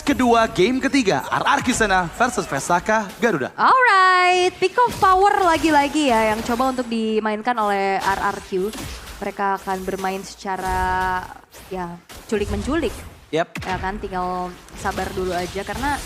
Kedua game ketiga, RR Kisana versus Vesaka Garuda. Alright, Peak of Power lagi-lagi ya yang coba untuk dimainkan oleh RRQ. Mereka akan bermain secara ya culik-menculik. Yap. Ya kan, tinggal sabar dulu aja karena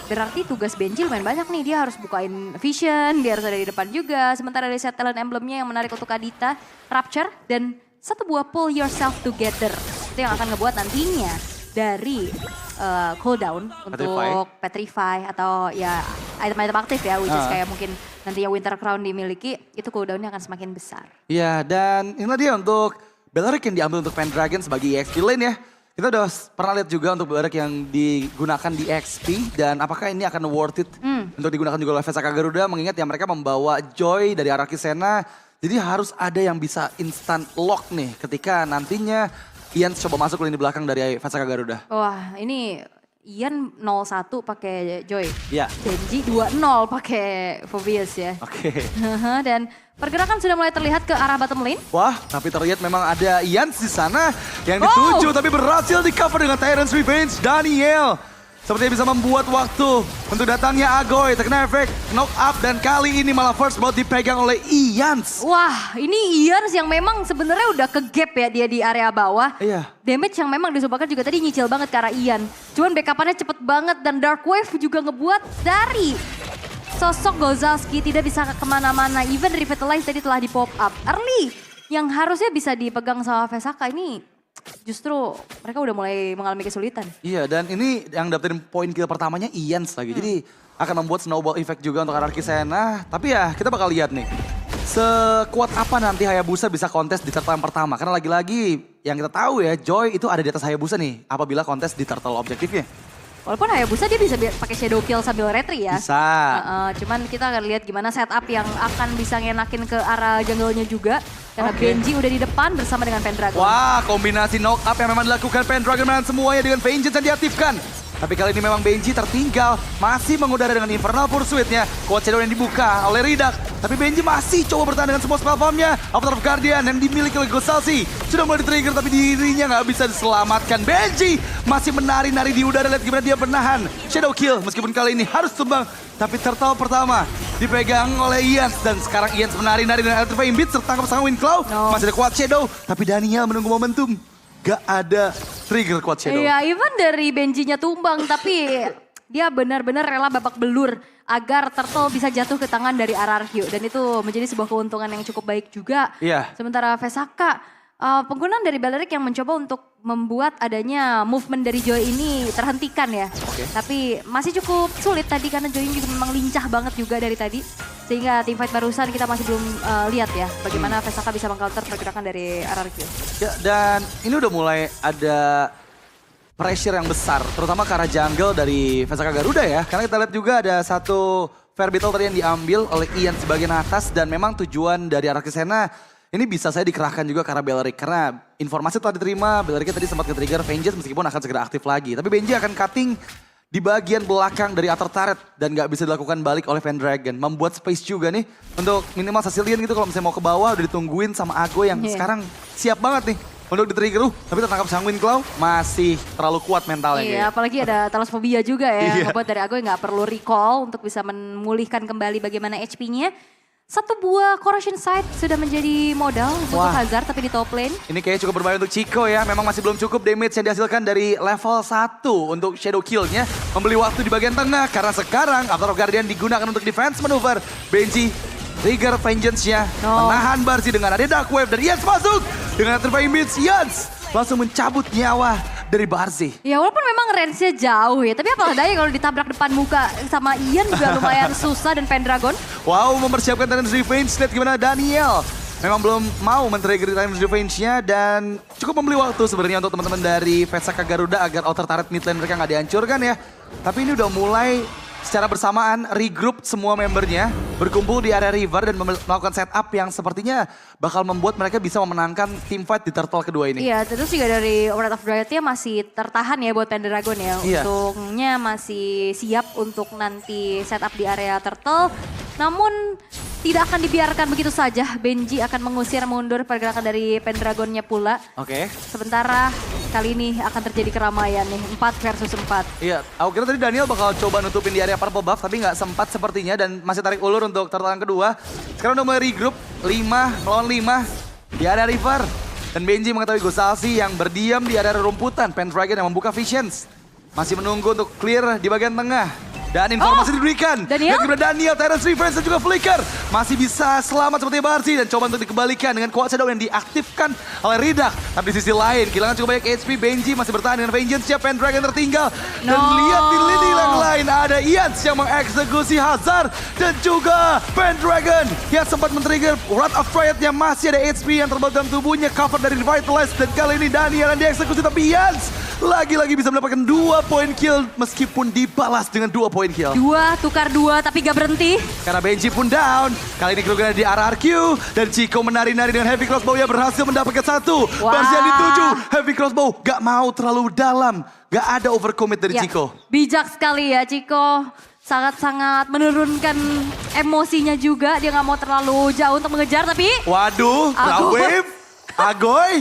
berarti tugas Benji lumayan banyak nih. Dia harus bukain vision, dia harus ada di depan juga. Sementara dari set talent emblemnya yang menarik untuk Kadita, Rapture, dan satu buah Pull Yourself Together. Itu yang akan ngebuat nantinya dari cooldown untuk Petrify atau ya item-item aktif ya, which is kayak mungkin nantinya Winter Crown dimiliki, itu cooldownnya akan semakin besar. Iya, dan inilah dia untuk Bellaric yang diambil untuk Pendragon sebagai EXP lane ya. Kita udah pernah lihat juga untuk Bellaric yang digunakan di XP dan apakah ini akan worth it untuk digunakan juga oleh Vesaka Garuda, mengingat ya mereka membawa Joy dari arah Kisena, jadi harus ada yang bisa instant lock nih ketika nantinya Ian coba masuk lini belakang dari Vesaka Garuda. Wah, ini Ian 0-1 pakai Joy. Iya. Genji 2-0 pakai Phobius ya. Oke. Dan pergerakan sudah mulai terlihat ke arah bottom lane. Wah, tapi terlihat memang ada Ian di sana yang dituju tapi berhasil di cover dengan Tyrant's Revenge. Daniel sepertinya bisa membuat waktu untuk datangnya Agoy, terkena efek knock up dan kali ini malah first blood dipegang oleh Ians. Wah, ini Ians yang memang sebenarnya udah ke gap ya dia di area bawah. Iya. Damage yang memang disumbangkan juga tadi nyicil banget ke arah Ian. Cuman backupannya cepet banget dan Dark Wave juga ngebuat dari sosok Gozalski tidak bisa kemana-mana. Even Revitalize tadi telah di pop up. Early yang harusnya bisa dipegang sama Vesaka ini justru mereka udah mulai mengalami kesulitan. Iya, dan ini yang dapetin poin kill pertamanya Ians lagi. Jadi akan membuat snowball effect juga untuk RRQ Sena. Tapi ya kita bakal lihat nih, sekuat apa nanti Hayabusa bisa kontes di turtle yang pertama. Karena lagi-lagi yang kita tahu ya, Joy itu ada di atas Hayabusa nih apabila kontes di turtle objektifnya. Walaupun Hayabusa dia bisa pakai shadow kill sambil retry ya. Bisa. Cuman kita akan lihat gimana setup yang akan bisa ngenakin ke arah jungle-nya juga. Karena Benji udah di depan bersama dengan Pendragon. Wah, kombinasi knock up yang memang dilakukan Pendragon dan semuanya dengan Vengeance yang diaktifkan. Tapi kali ini memang Benji tertinggal, masih mengudara dengan Infernal Pursuit-nya. Quad Shadow yang dibuka oleh Ridak. Tapi Benji masih coba bertahan dengan semua spell farm-nya. Avatar of Guardian yang dimiliki oleh Gozalsi. Sudah mulai di-trigger tapi dirinya nggak bisa diselamatkan. Benji masih menari-nari di udara, lihat gimana dia menahan Shadow Kill. Meskipun kali ini harus tumbang. Tapi turtle pertama dipegang oleh Ians. Dan sekarang Ians menari-nari dengan Electrifying Beat tertangkap sama Windclaw. Masih ada Quad Shadow. Tapi Daniel menunggu momentum. Gak ada trigger Quad Shadow. Iya, even dari Benjinya tumbang, tapi dia benar-benar rela babak belur agar turtle bisa jatuh ke tangan dari RRQ. Dan itu menjadi sebuah keuntungan yang cukup baik juga. Iya. Sementara Vesaka, penggunaan dari Bellaric yang mencoba untuk membuat adanya movement dari Joy ini terhentikan ya. Tapi masih cukup sulit tadi karena Joy juga memang lincah banget juga dari tadi. Sehingga teamfight barusan kita masih belum lihat ya bagaimana Vesaka bisa mengcounter pergerakan dari RRQ. Ya, dan ini udah mulai ada pressure yang besar, terutama ke arah jungle dari Vesaka Garuda ya. Karena kita lihat juga ada satu fair battle tadi yang diambil oleh Ian sebagian atas. Dan memang tujuan dari RRQ Sena ini bisa saya dikerahkan juga ke arah Bellaric. Karena informasi telah diterima, Bellaric tadi sempat ke-trigger Vengeance meskipun akan segera aktif lagi. Tapi Benji akan cutting di bagian belakang dari outer turret dan nggak bisa dilakukan balik oleh Pendragon. Membuat space juga nih untuk minimal Sicilian gitu kalau misalnya mau ke bawah udah ditungguin sama Ago yang sekarang siap banget nih untuk di-trigger. Tapi tertangkap sang Windclaw masih terlalu kuat mentalnya. Iya, apalagi ada Thalasphobia juga ya. Ngebuat dari Ago yang nggak perlu recall untuk bisa memulihkan kembali bagaimana HP-nya. Satu buah Corrosion Sight sudah menjadi modal untuk Hazard tapi di top lane. Ini kayaknya cukup berbahaya untuk Chico ya. Memang masih belum cukup damage yang dihasilkan dari level 1 untuk Shadow Kill-nya. Membeli waktu di bagian tengah karena sekarang Avatar of Guardian digunakan untuk defense maneuver. Benji trigger Vengeance-nya. Menahan Barzi dengan ada Dark Wave dan Ians masuk. Dengan Electrifying Beats, Ians langsung mencabut nyawa dari Barzi. Ya walaupun memang range-nya jauh ya, tapi apa daya kalau ditabrak depan muka sama Ian juga lumayan susah dan Pendragon. Wow, mempersiapkan Tyrant's Revenge. Lihat gimana Daniel memang belum mau men-trigger Tyrant's Revenge-nya dan cukup membeli waktu sebenarnya untuk teman-teman dari Vesaka Garuda agar outer turret mid lane mereka nggak dihancurkan ya. Tapi ini udah mulai secara bersamaan regroup semua membernya, berkumpul di area river dan melakukan setup yang sepertinya bakal membuat mereka bisa memenangkan team fight di turtle kedua ini. Iya, terus juga dari Wrath of Dryad-nya masih tertahan ya buat Pendragon ya. Untungnya masih siap untuk nanti setup di area turtle. Namun tidak akan dibiarkan begitu saja. Benji akan mengusir mundur pergerakan dari Pendragonnya pula. Oke. Sementara kali ini akan terjadi keramaian nih, 4 versus 4. Iya, aku kira tadi Daniel bakal coba nutupin di area purple buff, tapi nggak sempat sepertinya dan masih tarik ulur untuk turtle yang kedua. Sekarang udah mulai regroup, 5 melawan 5 di area river. Dan Benji mengetahui Gozalsi yang berdiam di area rumputan. Pendragon yang membuka visions. Masih menunggu untuk clear di bagian tengah. Dan informasi diberikan. Daniel? Dan kemudian Daniel, Tyrant's Revenge dan juga Flicker. Masih bisa selamat seperti Barsi. Dan coba untuk dikembalikan dengan Quad Shadow yang diaktifkan oleh Ridak. Tapi di sisi lain, kehilangan cukup banyak HP. Benji masih bertahan dengan Vengeance-nya. Pendragon tertinggal. Dan lihat di lini yang lain, ada Ians yang mengeksekusi Hazard. Dan juga Pendragon yang sempat men-trigger Wrath of Triad-nya. Masih ada HP yang terbaut dalam tubuhnya. Cover dari Revitalize. Dan kali ini Daniel yang dieksekusi. Tapi Ians lagi-lagi bisa mendapatkan 2 point kill. Meskipun dibalas dengan 2 point kill. 2 tukar 2 tapi gak berhenti. Karena Benji pun down. Kali ini kerugian di RRQ. Dan Chico menari-nari dengan Heavy Crossbow yang berhasil mendapatkan 1. Wah. Barsi yang dituju. Heavy Crossbow gak mau terlalu dalam. Gak ada overcommit dari Ya, Chico. bijak sekali ya Chico. Sangat-sangat menurunkan emosinya juga. Dia gak mau terlalu jauh untuk mengejar tapi... Waduh, Agoy. Wave. Agoy.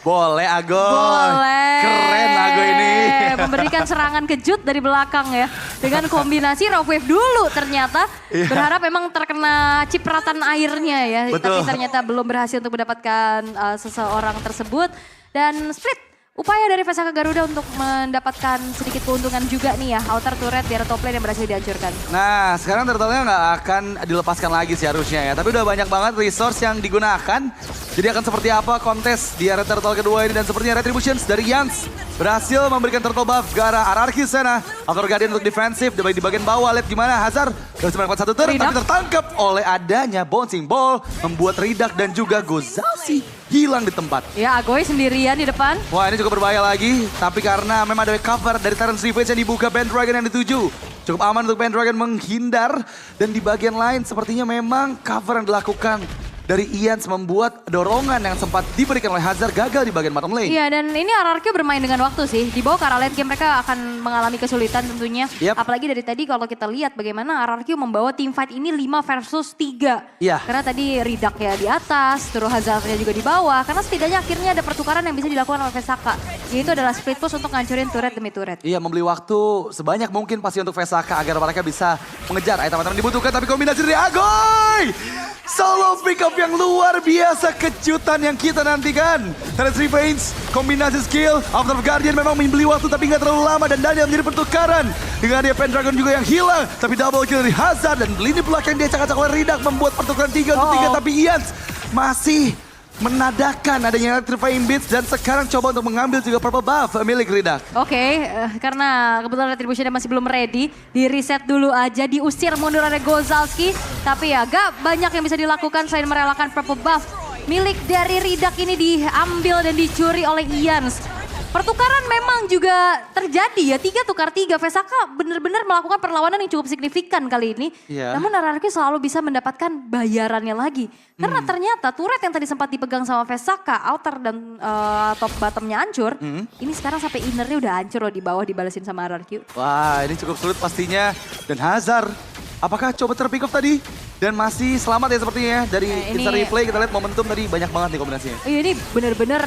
Boleh Agoy. Boleh. Keren Agoy ini. Memberikan serangan kejut dari belakang ya. Dengan kombinasi Rock Wave dulu ternyata. Iya. Berharap memang terkena cipratan airnya ya. Betul. Tapi ternyata belum berhasil untuk mendapatkan seseorang tersebut. Dan split. Upaya dari Vesaka Garuda untuk mendapatkan sedikit keuntungan juga nih ya. Outer turret biar top lane yang berhasil dihancurkan. Nah, sekarang turtle-nya nggak akan dilepaskan lagi sih harusnya ya. Tapi udah banyak banget resource yang digunakan. Jadi akan seperti apa kontes di area turtle kedua ini. Dan sepertinya Retributions dari Yans berhasil memberikan turtle buff ke arah RRQ sana. Outer Guardian untuk defensif, di bagian bawah. Lihat gimana Hazard harus mendapatkan 1 turret. Tapi tertangkap oleh adanya bouncing ball. Membuat Ridak dan juga Gozalsi hilang di tempat. Ya Agoy sendirian di depan. Wah ini cukup berbahaya lagi. Tapi karena memang ada cover dari Tyrant's Revenge yang dibuka, Pendragon yang dituju. Cukup aman untuk Pendragon menghindar. Dan di bagian lain sepertinya memang cover yang dilakukan dari Ians membuat dorongan yang sempat diberikan oleh Hazard gagal di bagian bottom lane. Iya dan ini RRQ bermain dengan waktu sih. Di bawah ke arah late game mereka akan mengalami kesulitan tentunya. Yep. Apalagi dari tadi kalau kita lihat bagaimana RRQ membawa team fight ini 5 versus 3. Iya. Karena tadi Ridak ya di atas, terus Hazardnya juga di bawah. Karena setidaknya akhirnya ada pertukaran yang bisa dilakukan oleh Vesaka. Yaitu adalah split push untuk ngancurin turret demi turret. Iya membeli waktu sebanyak mungkin pasti untuk Vesaka agar mereka bisa mengejar item-item yang dibutuhkan. Tapi kombinasi dari Agoy! Solo pick up yang luar biasa, kejutan yang kita nantikan. Tyrant's Revenge, kombinasi skill, After Guardian memang membeli waktu tapi nggak terlalu lama. Dan Daniel menjadi pertukaran. Dengan dia Pendragon juga yang hilang. Tapi double kill dari Hazard dan lini belakang dia acak-acak oleh Ridak membuat pertukaran 3 untuk 3. Tapi Ians masih menadakan adanya Electrifying Beats dan sekarang coba untuk mengambil juga purple buff milik Ridak. Oke, karena kebetulan Retribution masih belum ready, di reset dulu aja, diusir mundur ada Gozalski. Tapi ya gak banyak yang bisa dilakukan selain merelakan purple buff milik dari Ridak ini diambil dan dicuri oleh Ians. Pertukaran memang juga terjadi ya, 3 tukar 3. Vesaka benar-benar melakukan perlawanan yang cukup signifikan kali ini. Iya. Namun RRQ selalu bisa mendapatkan bayarannya lagi. Karena ternyata turret yang tadi sempat dipegang sama Vesaka, outer dan top bottomnya hancur. Ini sekarang sampai innernya udah hancur loh di bawah dibalesin sama RRQ. Wah ini cukup sulit pastinya. Dan Hazard, apakah coba terpick off tadi? Dan masih selamat ya sepertinya dari ini- instant replay kita lihat momentum tadi banyak banget nih kombinasinya. Ini bener-bener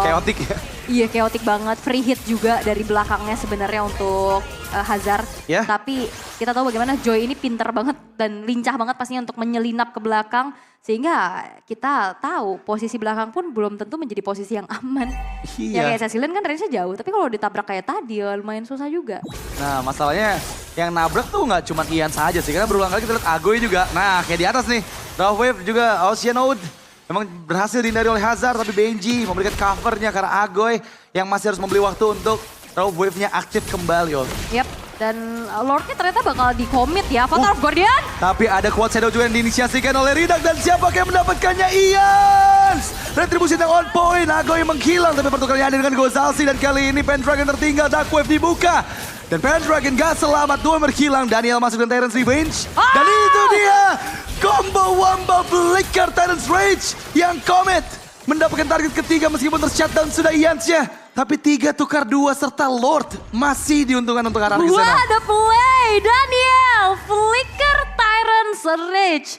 Chaotic ya. iya chaotic banget, free hit juga dari belakangnya sebenarnya untuk Hazard. Ya. Tapi kita tahu bagaimana Joy ini pinter banget dan lincah banget pastinya untuk menyelinap ke belakang. Sehingga kita tahu posisi belakang pun belum tentu menjadi posisi yang aman. Iya. Ya kayak Cecilian kan range-nya jauh, tapi kalau ditabrak kayak tadi ya lumayan susah juga. Nah masalahnya yang nabrak tuh nggak cuma Ian saja sih. Karena berulang kali kita lihat Agoy juga. Nah kayak di atas nih. Rough Wave juga Oceanode. Memang berhasil dihindari oleh Hazard tapi Benji memberikan covernya karena Agoy yang masih harus membeli waktu untuk Rough Wave-nya aktif kembali. Yap, dan Lord-nya ternyata bakal di-commit ya, Avatar of Guardian. Tapi ada Quad Shadow juga yang diinisiasikan oleh Ridak dan siapa yang mendapatkannya? Ians! Retribusi yang on point, Agoy menghilang tapi pertukarannya ada dengan Gozalsi dan kali ini Pendragon tertinggal, Dark Wave dibuka. Dan Pendragon gak selamat, 2 berkilang, Daniel masuk dan Tyrant's Revenge. Dan itu dia, combo Wamba Flicker Tyrant's Rage yang Comet mendapatkan target ketiga meskipun tershutdown sudah Ians-nya. Tapi 3 tukar 2 serta Lord masih diuntungkan untuk arah ke Wah sana. ada play, Daniel, Flicker Tyrant's Rage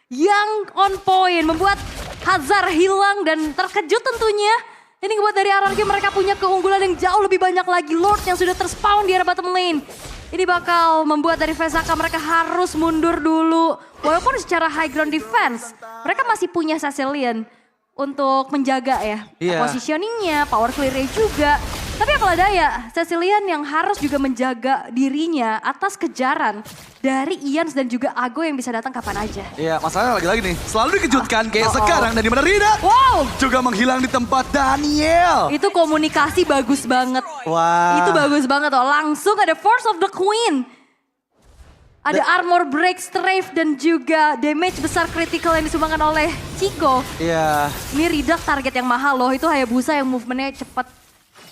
yang on point, membuat Hazard hilang dan terkejut tentunya. Ini ngebuat dari RRQ mereka punya keunggulan yang jauh lebih banyak lagi. Lord yang sudah terspawn di area bottom lane. Ini bakal membuat dari VSAK mereka harus mundur dulu. Walaupun secara high ground defense, mereka masih punya Cecilion untuk menjaga ya. Iya. Positioningnya, power clear-nya juga. Tapi apalah daya, Cecilion yang harus juga menjaga dirinya atas kejaran dari Ians dan juga Ago yang bisa datang kapan aja. Iya, masalahnya lagi-lagi nih, selalu dikejutkan kayak sekarang dan di mana Rida Wow, juga menghilang di tempat Daniel. itu komunikasi bagus banget. Wah. Itu bagus banget loh. Langsung ada Force of the Queen. Ada armor break, strafe dan juga damage besar critical yang disumbangkan oleh Chico. Iya, Ini Ridak target yang mahal loh. Itu Hayabusa yang movementnya cepat.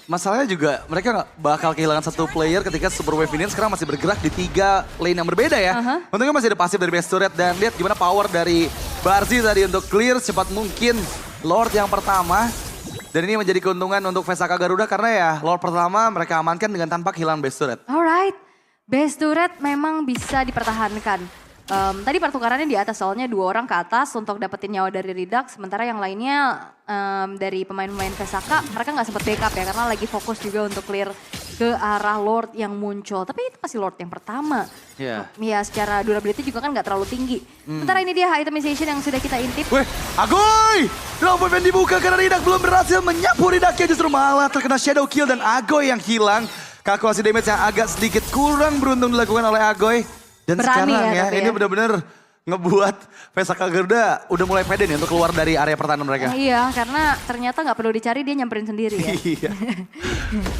masalahnya juga mereka nggak bakal kehilangan satu player ketika Super Wave ini sekarang masih bergerak di 3 lane yang berbeda ya. Untungnya masih ada pasif dari Best Turret dan lihat gimana power dari Barzi tadi untuk clear secepat mungkin Lord yang pertama. Dan ini menjadi keuntungan untuk VSAK Garuda karena ya Lord pertama mereka amankan dengan tanpa kehilangan Best Turret. Alright, Best Turret memang bisa dipertahankan. Tadi pertukarannya di atas, soalnya 2 orang ke atas untuk dapetin nyawa dari Ridak. Sementara yang lainnya dari pemain-pemain VSAK, mereka nggak sempat backup ya. Karena lagi fokus juga untuk clear ke arah Lord yang muncul. Tapi itu masih Lord yang pertama. Iya. Ya secara durability juga kan nggak terlalu tinggi. Sementara ini dia itemization yang sudah kita intip. Weh, Agoy! Drop yang dibuka karena Ridak belum berhasil menyapu Ridaknya, justru malah terkena shadow kill dan Agoy yang hilang. Kalkulasi damage yang agak sedikit kurang beruntung dilakukan oleh Agoy. Dan Berani sekarang ya, ya, tapi ini ya. benar-benar ngebuat VSAK Garuda udah mulai pede nih untuk keluar dari area pertahanan mereka. Iya, karena ternyata nggak perlu dicari, dia nyamperin sendiri ya. Iya.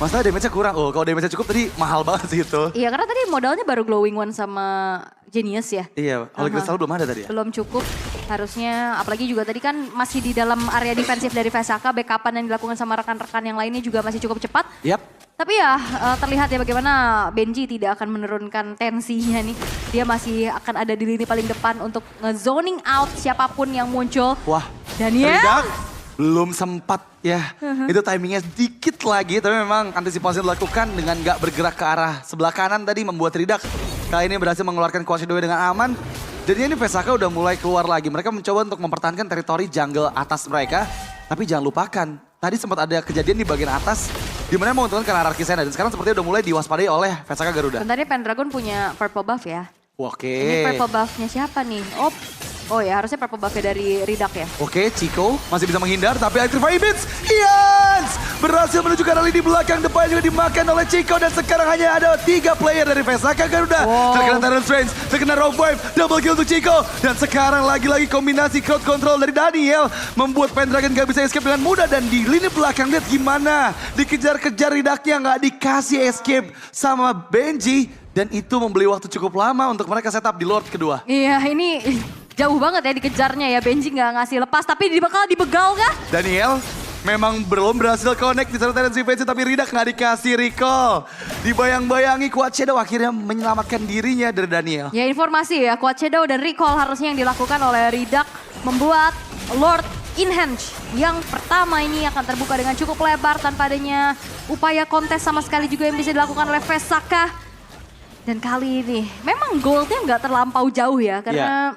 Masalah damage-nya kurang. Oh, kalau damage-nya cukup tadi mahal banget sih itu. Iya, karena tadi modalnya baru Glowing One sama Genius ya. Iya, Holy Crystal belum ada tadi ya? Belum cukup, harusnya apalagi juga tadi kan masih di dalam area defensif dari VSAK, backupan yang dilakukan sama rekan-rekan yang lainnya juga masih cukup cepat. Yap. Tapi ya terlihat ya bagaimana Benji tidak akan menurunkan tensinya nih. Dia masih akan ada di lini paling depan untuk nge-zoning out siapapun yang muncul. Wah, Daniel. Ridak belum sempat ya. Itu timingnya sedikit lagi, tapi memang antisipasi dilakukan dengan gak bergerak ke arah sebelah kanan tadi membuat Ridak kali ini berhasil mengeluarkan Quashy Doi dengan aman. Jadi ini VSAK udah mulai keluar lagi. Mereka mencoba untuk mempertahankan teritori jungle atas mereka. Tapi jangan lupakan, tadi sempat ada kejadian di bagian atas di mana menguntungkan karena Araki Sena dan sekarang sepertinya udah mulai diwaspadai oleh VSAK Garuda. Bentar ya, Pendragon punya purple buff ya. Oke. Ini purple buffnya siapa nih? Oh ya, harusnya purple buffnya dari Ridak ya. Oke, Chico masih bisa menghindar tapi Electrify Beats, Ians berhasil menuju ke arah lini belakang, depan juga dimakan oleh Chico dan sekarang hanya ada 3 player dari VSAK Garuda. Terkena Tyrant Strange, terkena Rogue Wave, double kill untuk Chico dan sekarang lagi-lagi kombinasi crowd control dari Daniel membuat Pendragon gak bisa escape dengan mudah dan di lini belakang lihat gimana dikejar-kejar Ridaknya nggak dikasih escape sama Benji dan itu membeli waktu cukup lama untuk mereka setup di Lord kedua. Iya, ini jauh banget ya dikejarnya ya. Benji nggak ngasih lepas, tapi bakal dibegal kah? Daniel memang belum berhasil connect di sana Tyrant Defense tapi Ridak nggak dikasih recall. Dibayang-bayangi Quad Shadow akhirnya menyelamatkan dirinya dari Daniel. Ya informasi ya, Quad Shadow dan recall harusnya yang dilakukan oleh Ridak membuat Lord Inhenge yang pertama ini akan terbuka dengan cukup lebar tanpa adanya upaya kontes sama sekali juga yang bisa dilakukan oleh VSAK. Dan kali ini memang goldnya nggak terlampau jauh ya karena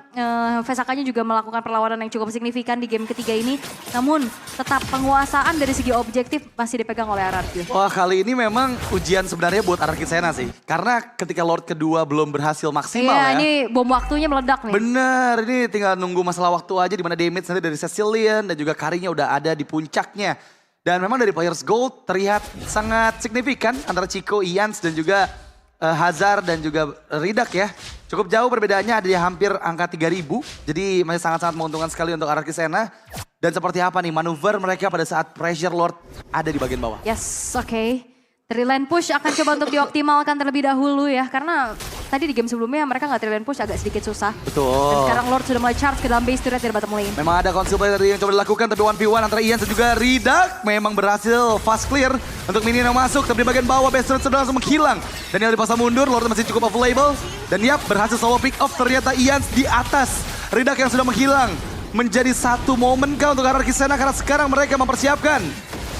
VSAK-nya juga melakukan perlawanan yang cukup signifikan di game ketiga ini. Namun tetap penguasaan dari segi objektif masih dipegang oleh RRQ. Wah, kali ini memang ujian sebenarnya buat Araki Sena sih. Karena ketika Lord kedua belum berhasil maksimal Iya, ya. ini bom waktunya meledak nih. Bener, ini tinggal nunggu masalah waktu aja di mana damage nanti dari Cecilion dan juga Karinya udah ada di puncaknya. Dan memang dari players gold terlihat sangat signifikan antara Chico, Ians dan juga Hazard dan juga Ridak ya. Cukup jauh perbedaannya, ada di hampir angka 3000. Jadi masih sangat-sangat menguntungkan sekali untuk Araki Sena. Dan seperti apa nih manuver mereka pada saat pressure Lord ada di bagian bawah. Yes, oke. Triline push akan coba untuk dioptimalkan terlebih dahulu ya. Karena tadi di game sebelumnya mereka nggak triline push agak sedikit susah. Betul. Dan sekarang Lord sudah mulai charge ke dalam base turret dari bottom lane. Memang ada conceal play tadi yang coba dilakukan tapi 1v1 antara Ian dan juga Ridak memang berhasil fast clear untuk minion yang masuk tapi di bagian bawah base turret sudah langsung menghilang. Daniel dipaksa mundur, Lord masih cukup available dan yap berhasil solo pick off ternyata Ian di atas. Ridak yang sudah menghilang menjadi satu momen kah untuk Araki Sena karena sekarang mereka mempersiapkan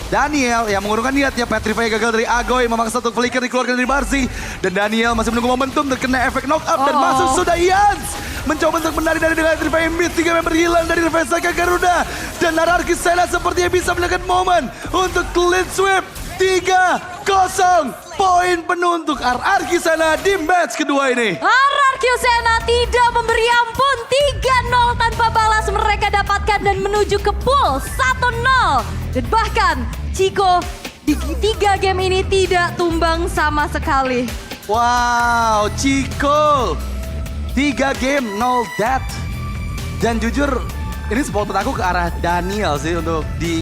Daniel yang mengurungkan niatnya, Petrify gagal dari Agoy, memaksa untuk flicker dikeluarkan dari Barzi. Dan Daniel masih menunggu momentum terkena efek knock up dan masuk sudah Ians. mencoba untuk menarik dari dengan Revive Beast. 3 member hilang dari Vesaka Garuda. Dan Nararki Sena sepertinya bisa mendapatkan momen untuk clean sweep. 3-0 poin penuh untuk RRQ Sena di match kedua ini. RRQ Sena tidak memberi ampun, 3-0 tanpa balas mereka dapatkan dan menuju ke pool 1-0. Dan bahkan Chico di 3 game ini tidak tumbang sama sekali. Wow, Chico 3 game 0 death. Dan jujur ini support aku ke arah Daniel sih untuk di